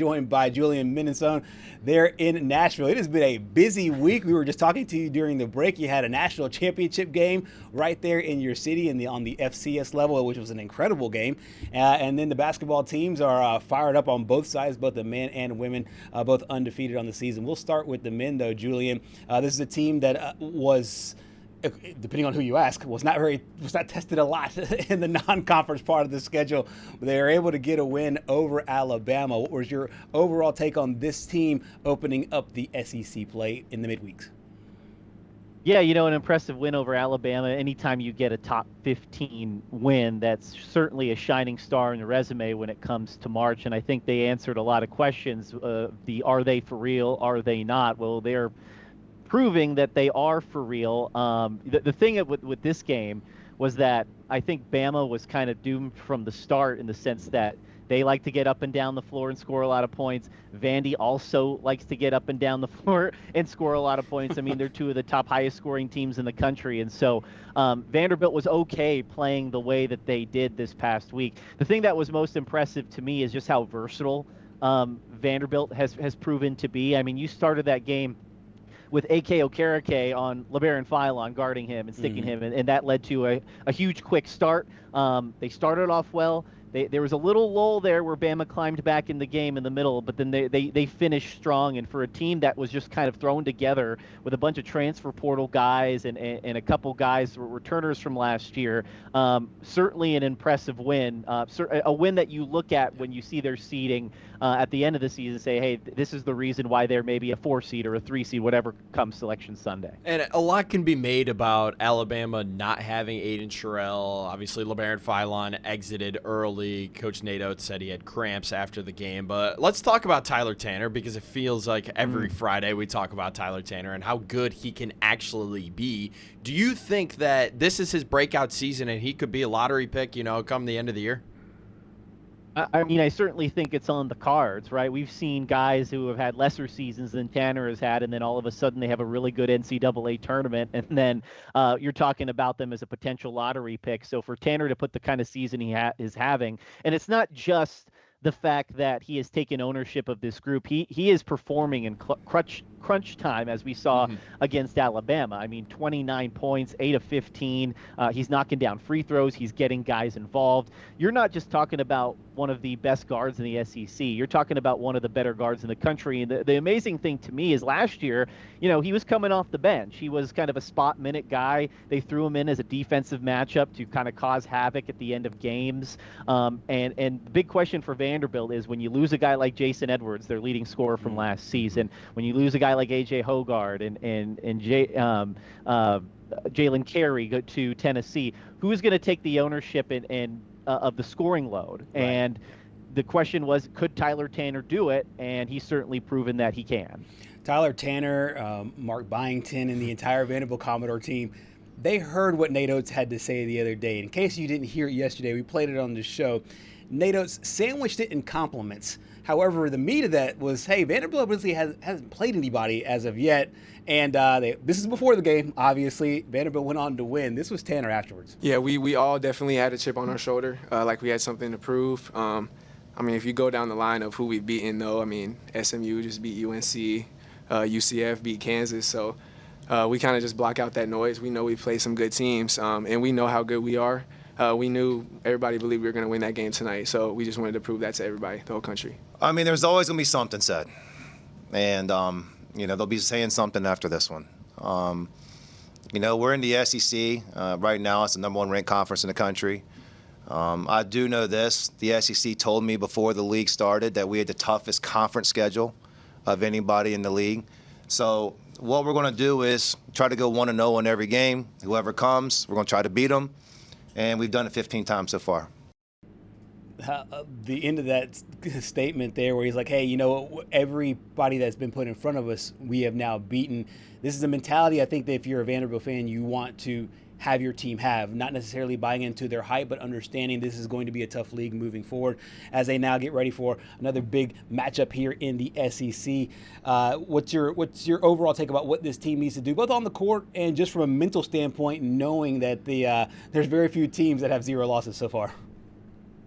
joined by Julian Mininsohn there in Nashville. It has been a busy week. We were just talking to you during the break. You had a national championship game right there in your city on the FCS level, which was an incredible game. And then the basketball teams are fired up on both sides, both the men and women, both undefeated on the season. We'll start with the men, though, Julian. This is a team that was, depending on who you ask, was not tested a lot in the non-conference part of the schedule. They were able to get a win over Alabama. What was your overall take on this team opening up the SEC play in the midweeks? Yeah, an impressive win over Alabama. Anytime you get a top 15 win, that's certainly a shining star in the resume when it comes to March. And I think they answered a lot of questions. Are they for real? Are they not? Well, they're proving that they are for real. The thing with this game was that I think Bama was kind of doomed from the start in the sense that they like to get up and down the floor and score a lot of points. Vandy also likes to get up and down the floor and score a lot of points. I mean, they're two of the top highest scoring teams in the country. And so Vanderbilt was okay playing the way that they did this past week. The thing that was most impressive to me is just how versatile Vanderbilt has proven to be. I mean, you started that game with A.K. Okereke on LeBaron Philon guarding him and sticking him, and that led to a huge quick start. They started off well. There was a little lull there where Bama climbed back in the game in the middle, but then they finished strong. And for a team that was just kind of thrown together with a bunch of transfer portal guys and a couple guys who were returners from last year, certainly an impressive win. A win that you look at when you see their seeding at the end of the season and say, hey, this is the reason why they're maybe a 4 seed or a 3 seed, whatever comes Selection Sunday. And a lot can be made about Alabama not having Aiden Sherrill. Obviously, LeBaron Philon exited early. Coach Nate Oates said he had cramps after the game. But let's talk about Tyler Tanner, because it feels like every Friday we talk about Tyler Tanner and how good he can actually be. Do you think that this is his breakout season and he could be a lottery pick, come the end of the year? I mean, I certainly think it's on the cards, right? We've seen guys who have had lesser seasons than Tanner has had, and then all of a sudden they have a really good NCAA tournament, and then you're talking about them as a potential lottery pick. So for Tanner to put the kind of season he is having, and it's not just the fact that he has taken ownership of this group. He is performing in crunch time, as we saw against Alabama. I mean, 29 points, 8 of 15. He's knocking down free throws. He's getting guys involved. You're not just talking about one of the best guards in the SEC. You're talking about one of the better guards in the country. And the amazing thing to me is last year, he was coming off the bench. He was kind of a spot minute guy. They threw him in as a defensive matchup to kind of cause havoc at the end of games. And the big question for Vanderbilt is when you lose a guy like Jason Edwards, their leading scorer from last season, when you lose a guy like A.J. Hogard and Jalen Carey go to Tennessee, who's going to take the ownership of the scoring load? Right. And the question was, could Tyler Tanner do it? And he's certainly proven that he can. Tyler Tanner, Mark Byington, and the entire Vanderbilt Commodore team, they heard what Nate Oates had to say the other day. In case you didn't hear it yesterday, we played it on the show. Nate Oates sandwiched it in compliments. However, the meat of that was, hey, Vanderbilt really hasn't played anybody as of yet. And this is before the game, obviously. Vanderbilt went on to win. This was Tanner afterwards. Yeah, we all definitely had a chip on our shoulder, like we had something to prove. I mean, if you go down the line of who we've beaten, though, I mean, SMU just beat UNC, UCF beat Kansas. So we kind of just block out that noise. We know we play some good teams, and we know how good we are. We knew everybody believed we were going to win that game tonight, so we just wanted to prove that to everybody, the whole country. I mean, there's always going to be something said, and they'll be saying something after this one. We're in the SEC right now. It's the #1 ranked conference in the country. I do know this: the SEC told me before the league started that we had the toughest conference schedule of anybody in the league. So what we're going to do is try to go 1-0 in every game. Whoever comes, we're going to try to beat them. And we've done it 15 times so far. The end of that statement there where he's like, hey, everybody that's been put in front of us, we have now beaten. This is a mentality I think that if you're a Vanderbilt fan, you want to have your team have, not necessarily buying into their hype, but understanding this is going to be a tough league moving forward as they now get ready for another big matchup here in the SEC. What's your overall take about what this team needs to do, both on the court and just from a mental standpoint, knowing that there's very few teams that have 0 losses so far?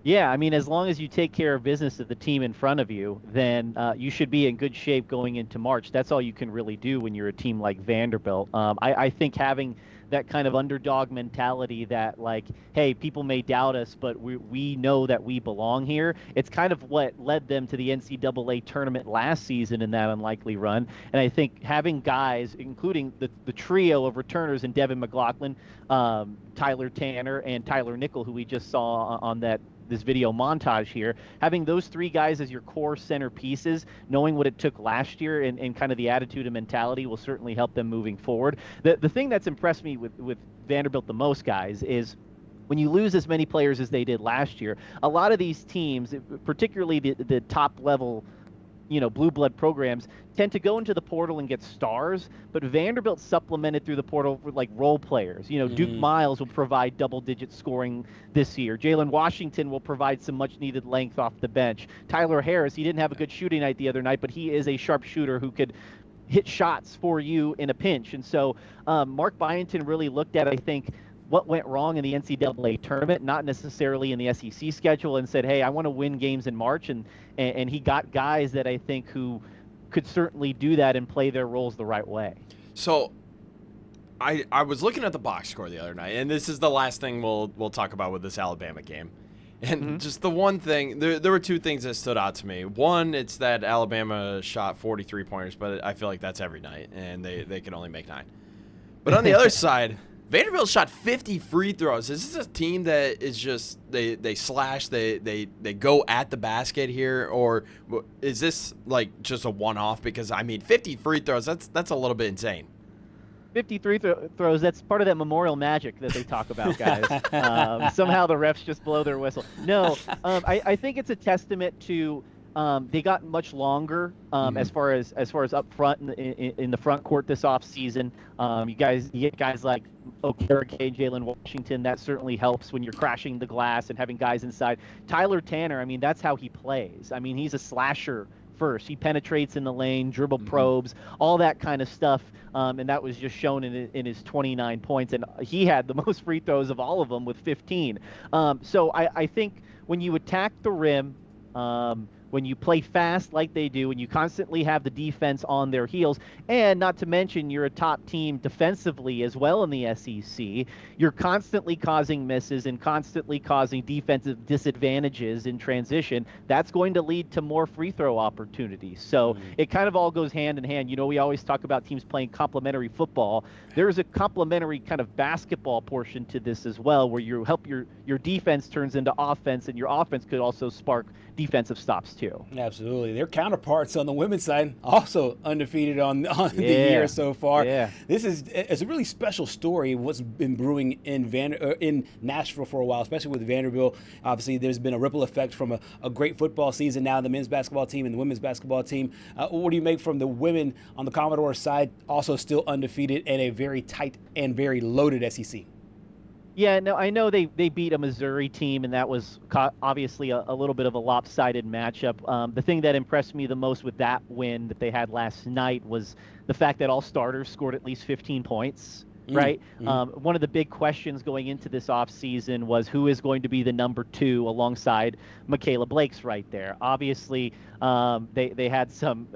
Yeah, I mean, as long as you take care of business of the team in front of you, then you should be in good shape going into March. That's all you can really do when you're a team like Vanderbilt. I think having that kind of underdog mentality that, like, hey, people may doubt us, but we know that we belong here. It's kind of what led them to the NCAA tournament last season in that unlikely run. And I think having guys, including the trio of returners in Devin McLaughlin, Tyler Tanner, and Tyler Nickel, who we just saw on this video montage here, having those three guys as your core centerpieces, knowing what it took last year and kind of the attitude and mentality will certainly help them moving forward. The thing that's impressed me with Vanderbilt the most, guys, is when you lose as many players as they did last year, a lot of these teams, particularly the top level, blue blood programs, tend to go into the portal and get stars, but Vanderbilt supplemented through the portal with like role players. Duke Miles will provide double-digit scoring this year. Jalen Washington will provide some much-needed length off the bench. Tyler Harris, he didn't have a good shooting night the other night, but he is a sharp shooter who could hit shots for you in a pinch. And so Mark Byington really looked at, I think, what went wrong in the NCAA tournament, not necessarily in the SEC schedule, and said, hey, I want to win games in March. And he got guys that I think who could certainly do that and play their roles the right way. So I was looking at the box score the other night, and this is the last thing we'll talk about with this Alabama game. And just the one thing, there were two things that stood out to me. One, it's that Alabama shot 43 pointers, but I feel like that's every night, and they can only make 9. But on the other side, Vanderbilt shot 50 free throws. Is this a team that is just they slash, they go at the basket here, or is this like just a one-off? Because I mean, 50 free throws, that's a little bit insane. 53 throws, that's part of that Memorial Magic that they talk about, guys. Somehow the refs just blow their whistle. No, I think it's a testament to they got much longer as far as up front in the front court this offseason. You get guys like Okereke and Jalen Washington. That certainly helps when you're crashing the glass and having guys inside. Tyler Tanner, I mean, that's how he plays. I mean, he's a slasher first. He penetrates in the lane, dribble probes, all that kind of stuff. And that was just shown in his 29 points. And he had the most free throws of all of them with 15. So I think when you attack the rim, when you play fast like they do, and you constantly have the defense on their heels, and not to mention you're a top team defensively as well in the SEC, you're constantly causing misses and constantly causing defensive disadvantages in transition. That's going to lead to more free throw opportunities. So it kind of all goes hand in hand. We always talk about teams playing complementary football. There's a complementary kind of basketball portion to this as well, where you help your defense turns into offense, and your offense could also spark defensive stops too. Absolutely. Their counterparts on the women's side also undefeated on the year so far. Yeah. It's a really special story what's been brewing in Nashville for a while, especially with Vanderbilt. Obviously, there's been a ripple effect from a great football season now, the men's basketball team and the women's basketball team. What do you make from the women on the Commodore side, also still undefeated and a very tight and very loaded SEC? Yeah, no, I know they beat a Missouri team, and that was obviously a little bit of a lopsided matchup. The thing that impressed me the most with that win that they had last night was the fact that all starters scored at least 15 points, right? One of the big questions going into this offseason was who is going to be the number 2 alongside Michaela Blake's right there. Obviously, they had some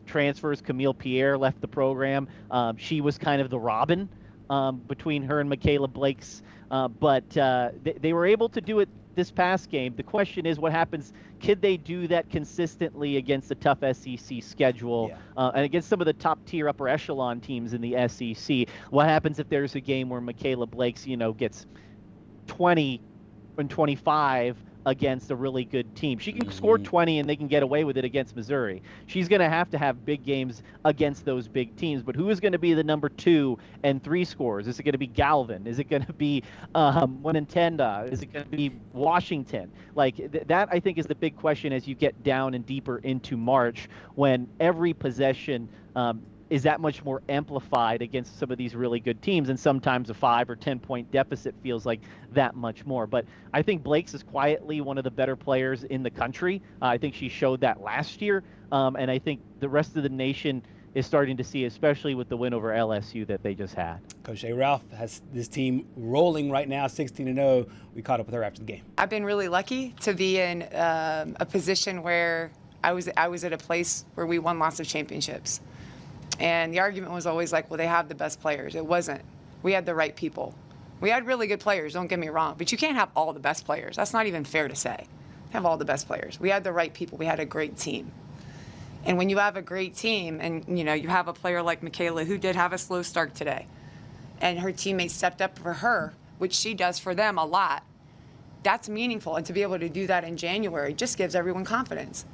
transfers. Camille Pierre left the program. She was kind of the Robin between her and Michaela Blake's. But they were able to do it this past game. The question is what happens. Could they do that consistently against a tough SEC schedule and against some of the top tier upper echelon teams in the SEC? What happens if there's a game where Michaela Blake's, gets 20 and 25 against a really good team? She can score 20 and they can get away with it against Missouri. She's going to have big games against those big teams. But who is going to be the number 2 and 3 scorers? Is it going to be Galvin? Is it going to be Wanintenda? Is it going to be Washington? Like that, I think, is the big question as you get down and deeper into March, when every possession is that much more amplified against some of these really good teams, and sometimes a 5 or 10 point deficit feels like that much more. But I think Blake's is quietly one of the better players in the country. I think she showed that last year, and I think the rest of the nation is starting to see, especially with the win over LSU that they just had. Coach A. Ralph has this team rolling right now, 16-0. We caught up with her after the game. I've been really lucky to be in a position where I was at a place where we won lots of championships. And the argument was always like, well, they have the best players. It wasn't. We had the right people. We had really good players, don't get me wrong, but you can't have all the best players. That's not even fair to say. Have all the best players. We had the right people. We had a great team. And when you have a great team and, you know, you have a player like Michaela who did have a slow start today, and her teammates stepped up for her, which she does for them a lot, that's meaningful. And to be able to do that in January just gives everyone confidence.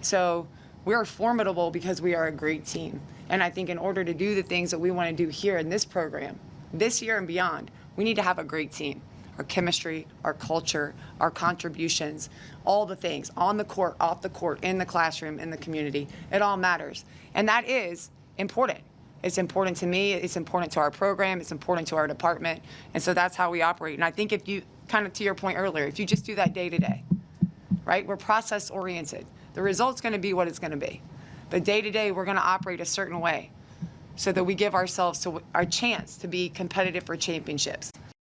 So we're formidable because we are a great team. And I think in order to do the things that we want to do here in this program, this year and beyond, we need to have a great team. Our chemistry, our culture, our contributions, all the things on the court, off the court, in the classroom, in the community, it all matters. And that is important. It's important to me, it's important to our program, it's important to our department, and so that's how we operate. And I think if you, kind of to your point earlier, if you just do that day to day, right, we're process oriented. The result's gonna be what it's gonna be. But day to day, we're gonna operate a certain way so that we give ourselves to our chance to be competitive for championships.